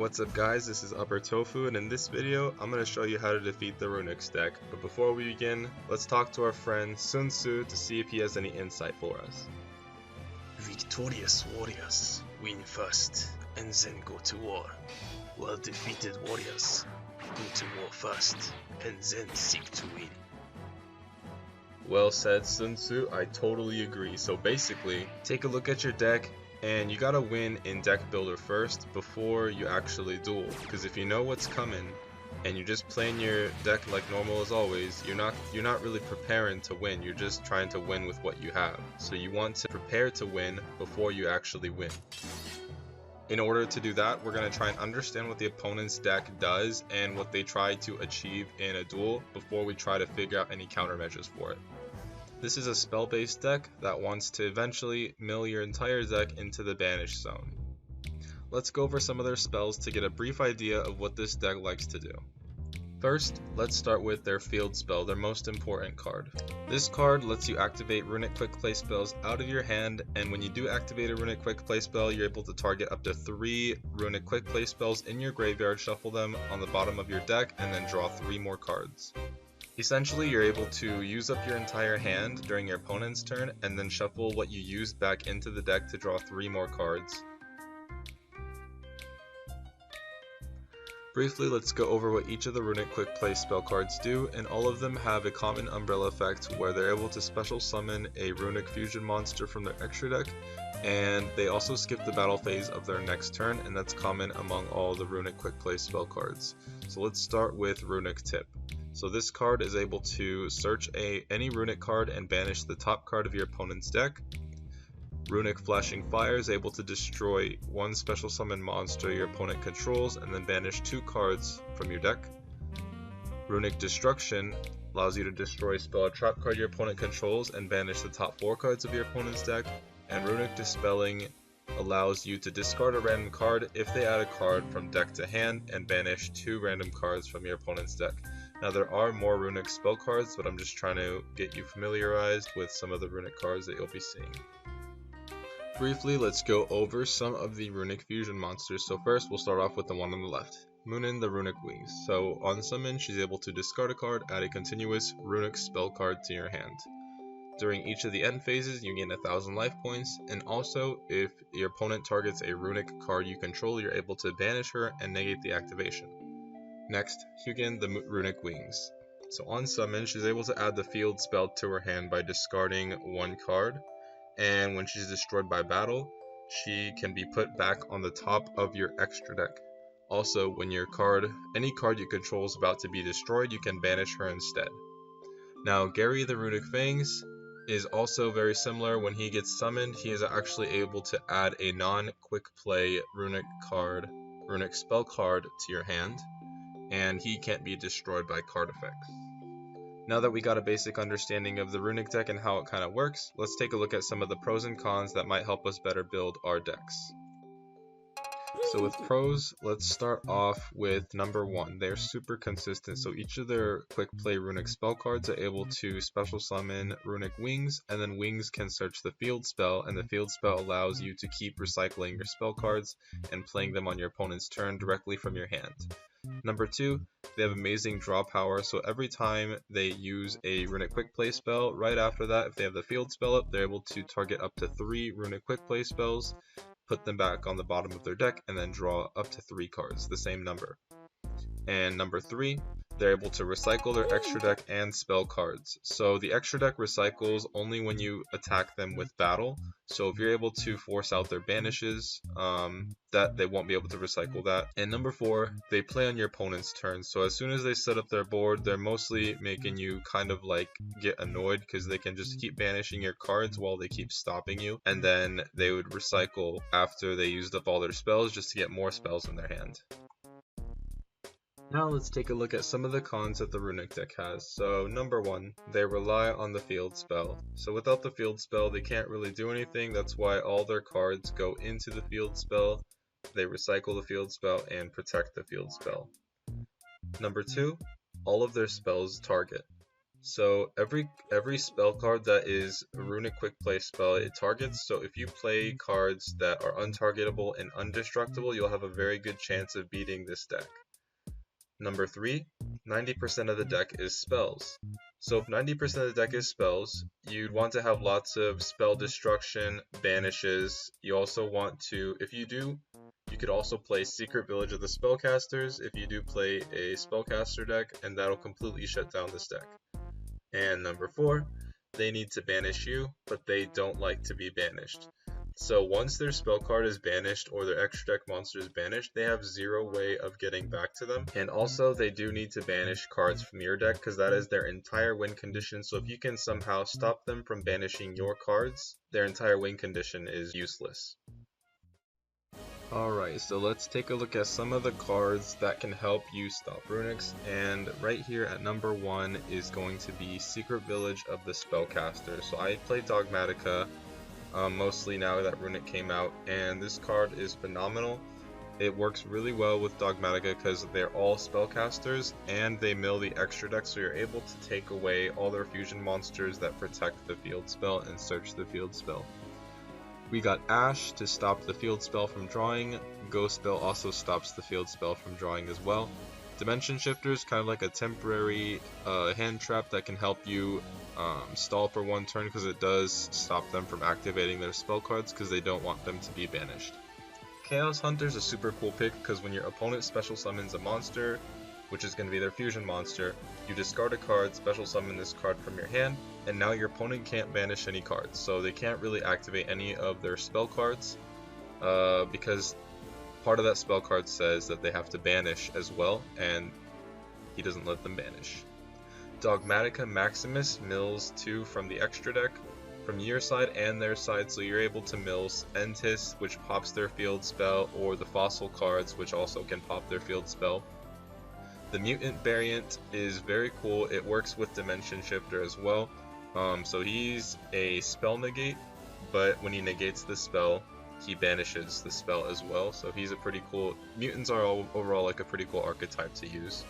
What's up guys, this is Upper Tofu, and in this video I'm going to show you how to defeat the Runicks deck. But before we begin, let's talk to our friend Sun Tzu to see if he has any insight for us. Victorious warriors win first and then go to war, while defeated warriors go to war first and then seek to win. Well said, Sun Tzu, I totally agree. So basically, take a look at your deck and you gotta win in deck builder first before you actually duel, because if you know what's coming and you're just playing your deck like normal as always, you're not really preparing to win, you're just trying to win with what you have. So you want to prepare to win before you actually win. In order to do that, we're going to try and understand what the opponent's deck does and what they try to achieve in a duel before we try to figure out any countermeasures for it. This is a spell-based deck that wants to eventually mill your entire deck into the banish zone. Let's go over some of their spells to get a brief idea of what this deck likes to do. First, let's start with their field spell, their most important card. This card lets you activate Runick quick play spells out of your hand, and when you do activate a Runick quick play spell, you're able to target up to 3 Runick quick play spells in your graveyard, shuffle them on the bottom of your deck, and then draw 3 more cards. Essentially, you're able to use up your entire hand during your opponent's turn, and then shuffle what you used back into the deck to draw 3 more cards. Briefly, let's go over what each of the Runick quick play spell cards do, and all of them have a common umbrella effect where they're able to special summon a Runick fusion monster from their extra deck, and they also skip the battle phase of their next turn, and that's common among all the Runick quick play spell cards. So let's start with Runick Tip. So this card is able to search any Runick card and banish the top card of your opponent's deck. Runick Flashing Fire is able to destroy 1 special summon monster your opponent controls and then banish 2 cards from your deck. Runick Destruction allows you to destroy a spell or trap card your opponent controls and banish the top 4 cards of your opponent's deck. And Runick Dispelling allows you to discard a random card if they add a card from deck to hand and banish 2 random cards from your opponent's deck. Now there are more Runick spell cards, but I'm just trying to get you familiarized with some of the Runick cards that you'll be seeing. Briefly, let's go over some of the Runick fusion monsters. So first, we'll start off with the one on the left, Moonin the Runick Wings. So on summon, she's able to discard a card, add a continuous Runick spell card to your hand. During each of the end phases, you gain 1000 life points, and also if your opponent targets a Runick card you control, you're able to banish her and negate the activation. Next, Hugin the Runick Wings. So on summon, she's able to add the field spell to her hand by discarding 1 card, and when she's destroyed by battle, she can be put back on the top of your extra deck. Also, when any card you control is about to be destroyed, you can banish her instead. Now, Gary the Runick Fangs is also very similar. When he gets summoned, he is actually able to add a non-quick play Runick spell card to your hand, and he can't be destroyed by card effects. Now that we got a basic understanding of the Runick deck and how it kind of works, let's take a look at some of the pros and cons that might help us better build our decks. So with pros, let's start off with number 1. They're super consistent, so each of their quick play Runick spell cards are able to special summon Runick Wings, and then Wings can search the field spell, and the field spell allows you to keep recycling your spell cards and playing them on your opponent's turn directly from your hand. Number 2, they have amazing draw power, so every time they use a Runick quick play spell, right after that, if they have the field spell up, they're able to target up to 3 Runick quick play spells, put them back on the bottom of their deck, and then draw up to 3 cards, the same number. And number 3, they're able to recycle their extra deck and spell cards. So the extra deck recycles only when you attack them with battle. So if you're able to force out their banishes, that they won't be able to recycle that. And number 4, they play on your opponent's turn. So as soon as they set up their board, they're mostly making you kind of like get annoyed because they can just keep banishing your cards while they keep stopping you. And then they would recycle after they used up all their spells just to get more spells in their hand. Now let's take a look at some of the cons that the Runick deck has. So number 1, they rely on the field spell. So without the field spell, they can't really do anything. That's why all their cards go into the field spell. They recycle the field spell and protect the field spell. Number 2, all of their spells target. So every spell card that is a Runick quick play spell, it targets. So if you play cards that are untargetable and undestructible, you'll have a very good chance of beating this deck. Number 3, 90% of the deck is spells. So if 90% of the deck is spells, you'd want to have lots of spell destruction, banishes. You also want to, if you do, you could also play Secret Village of the Spellcasters if you do play a spellcaster deck, and that'll completely shut down this deck. And number 4, they need to banish you, but they don't like to be banished. So once their spell card is banished or their extra deck monster is banished, they have zero way of getting back to them. And also they do need to banish cards from your deck because that is their entire win condition. So if you can somehow stop them from banishing your cards, their entire win condition is useless. Alright, so let's take a look at some of the cards that can help you stop Runicks, and right here at number 1 is going to be Secret Village of the Spellcaster. So I play Dogmatica mostly now that Runick came out, and this card is phenomenal. It works really well with Dogmatica because they're all spellcasters and they mill the extra deck, so you're able to take away all their fusion monsters that protect the field spell and search the field spell. We got Ash to stop the field spell from drawing. Ghost Spell also stops the field spell from drawing as well. Dimension Shifter is kind of like a temporary hand trap that can help you stall for one turn because it does stop them from activating their spell cards because they don't want them to be banished. Chaos Hunter is a super cool pick because when your opponent special summons a monster, which is going to be their fusion monster, you discard a card, special summon this card from your hand, and now your opponent can't banish any cards, so they can't really activate any of their spell cards because part of that spell card says that they have to banish as well, and he doesn't let them banish. Dogmatica Maximus mills 2 from the extra deck, from your side and their side, so you're able to mill Entis, which pops their field spell, or the fossil cards, which also can pop their field spell. The mutant variant is very cool. It works with Dimension Shifter as well. So he's a spell negate, but when he negates the spell, he banishes the spell as well. So he's a pretty cool. Mutants are overall like a pretty cool archetype to use.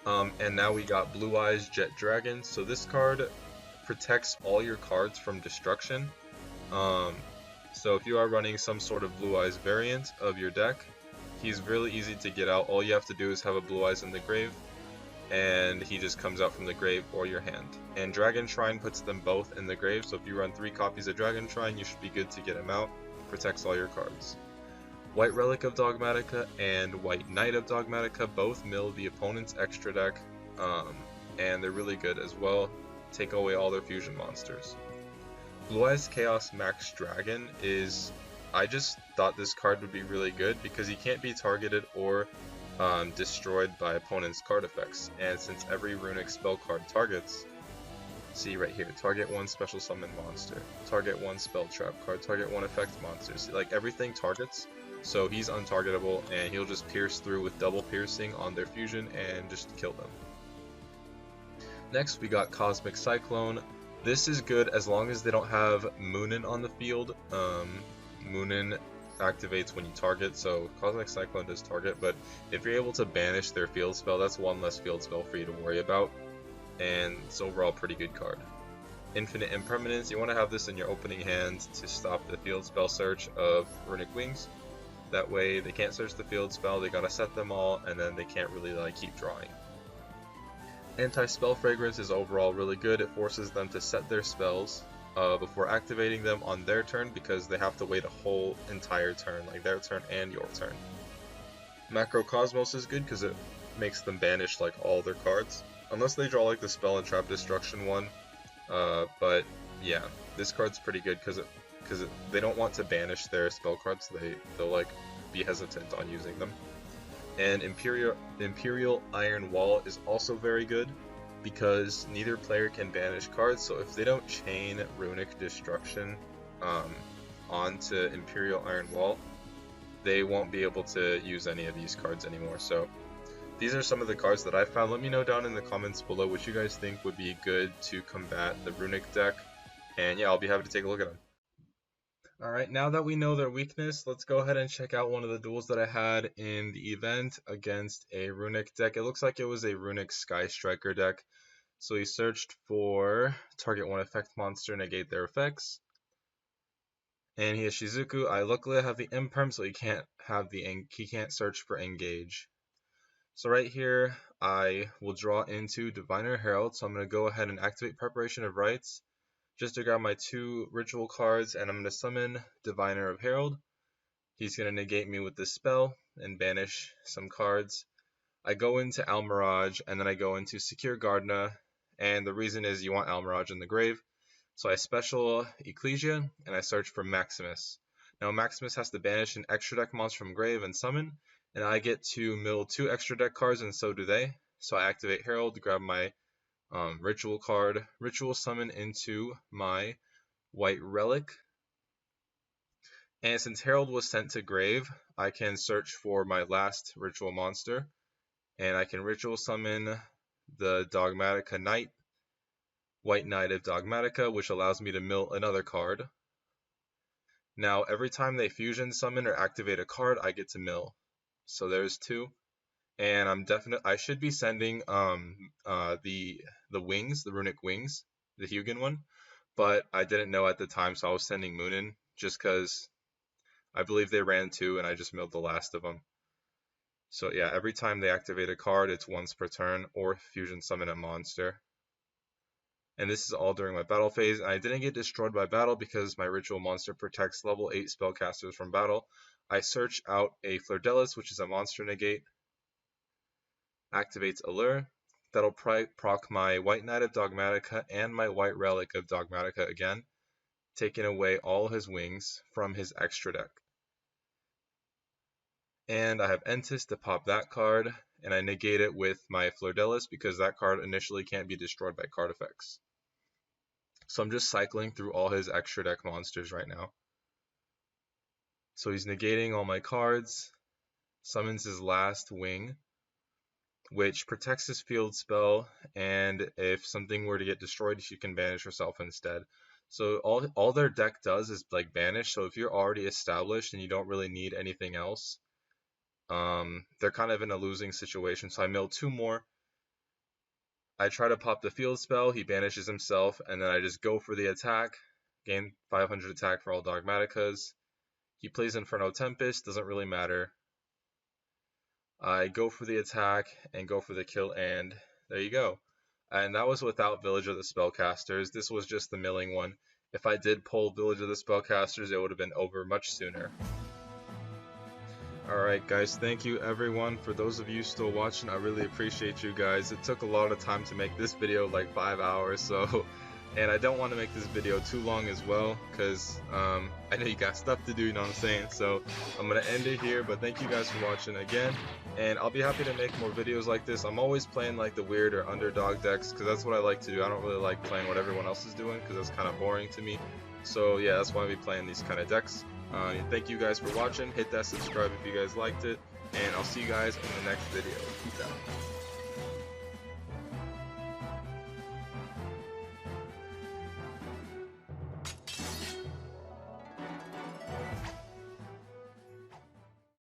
And now we got Blue Eyes Jet Dragon. So this card protects all your cards from destruction. So if you are running some sort of Blue Eyes variant of your deck, he's really easy to get out. All you have to do is have a Blue Eyes in the grave, and he just comes out from the grave or your hand. And Dragon Shrine puts them both in the grave, so if you run 3 copies of Dragon Shrine, you should be good to get him out. Protects all your cards. White Relic of Dogmatica and White Knight of Dogmatica both mill the opponent's extra deck, and they're really good as well. Take away all their fusion monsters. Blue Eyes Chaos Max Dragon is... I just thought this card would be really good because he can't be targeted or destroyed by opponent's card effects. And since every Runick spell card targets, see right here, target 1 special summon monster, target 1 spell trap card, target 1 effect monster. See, like everything targets, so he's untargetable and he'll just pierce through with double piercing on their fusion and just kill them. Next we got Cosmic Cyclone. This is good as long as they don't have Moonin on the field. Moonin activates when you target, so Cosmic Cyclone does target, but if you're able to banish their field spell, that's 1 less field spell for you to worry about, and it's overall a pretty good card. Infinite Impermanence, you want to have this in your opening hand to stop the field spell search of Runick Wings. That way they can't search the field spell, they gotta set them all, and then they can't really keep drawing. Anti-Spell Fragrance is overall really good. It forces them to set their spells before activating them on their turn because they have to wait a whole entire turn, like their turn and your turn. Macrocosmos is good because it makes them banish all their cards, unless they draw the Spell and Trap Destruction one. But yeah, this card's pretty good because they don't want to banish their spell cards. They'll be hesitant on using them. And Imperial Iron Wall is also very good because neither player can banish cards, so if they don't chain Runick Destruction onto Imperial Iron Wall, they won't be able to use any of these cards anymore. So these are some of the cards that I found. Let me know down in the comments below what you guys think would be good to combat the Runick deck, and yeah, I'll be happy to take a look at them. Alright, now that we know their weakness, let's go ahead and check out one of the duels that I had in the event against a Runick deck. It looks like it was a Runick Sky Striker deck. So he searched for target one effect monster, negate their effects. And he has Shizuku. Luckily have the imperm, so he can't search for engage. So right here, I will draw into Diviner Herald. So I'm going to go ahead and activate Preparation of Rites, just to grab my 2 ritual cards, and I'm going to summon Diviner of Herald. He's going to negate me with this spell and banish some cards. I go into Almirage, and then I go into Secure Gardna, and the reason is you want Almirage in the grave. So I special Ecclesia, and I search for Maximus. Now Maximus has to banish an extra deck monster from grave and summon, and I get to mill 2 extra deck cards, and so do they. So I activate Herald to grab my ritual card, ritual summon into my white relic. And since Herald was sent to grave, I can search for my last ritual monster, and I can ritual summon the Dogmatica Knight, White Knight of Dogmatica, which allows me to mill another card. Now, every time they fusion summon or activate a card, I get to mill. So there's 2. And I should be sending the wings, the Runick wings, the Hugin one, but I didn't know at the time, so I was sending Moonin just because I believe they ran 2 and I just milled the last of them. So yeah, every time they activate a card, it's once per turn, or fusion summon a monster. And this is all during my battle phase, and I didn't get destroyed by battle because my ritual monster protects level 8 spellcasters from battle. I search out a Flordelis, which is a monster negate, activates Allure. That'll proc my White Knight of Dogmatica and my White Relic of Dogmatica again, taking away all his wings from his extra deck. And I have Entis to pop that card, and I negate it with my Flordelis because that card initially can't be destroyed by card effects. So I'm just cycling through all his extra deck monsters right now. So he's negating all my cards, summons his last wing, which protects his field spell, and if something were to get destroyed, she can banish herself instead. So all their deck does is like banish, so if you're already established and you don't really need anything else, they're kind of in a losing situation. So I mill 2 more. I try to pop the field spell, he banishes himself, and then I just go for the attack, gain 500 attack for all Dogmaticas. He plays Inferno Tempest, doesn't really matter. I go for the attack and go for the kill, and there you go. And that was without Village of the Spellcasters. This was just the milling one. If I did pull Village of the Spellcasters, it would have been over much sooner. Alright guys, thank you everyone. For those of you still watching, I really appreciate you guys. It took a lot of time to make this video, like 5 hours, so... And I don't want to make this video too long as well, because I know you got stuff to do, you know what I'm saying? So I'm going to end it here, but thank you guys for watching again. And I'll be happy to make more videos like this. I'm always playing like the weird or underdog decks, because that's what I like to do. I don't really like playing what everyone else is doing, because that's kind of boring to me. So yeah, that's why I'll be playing these kind of decks. Thank you guys for watching. Hit that subscribe if you guys liked it, and I'll see you guys in the next video. Peace out.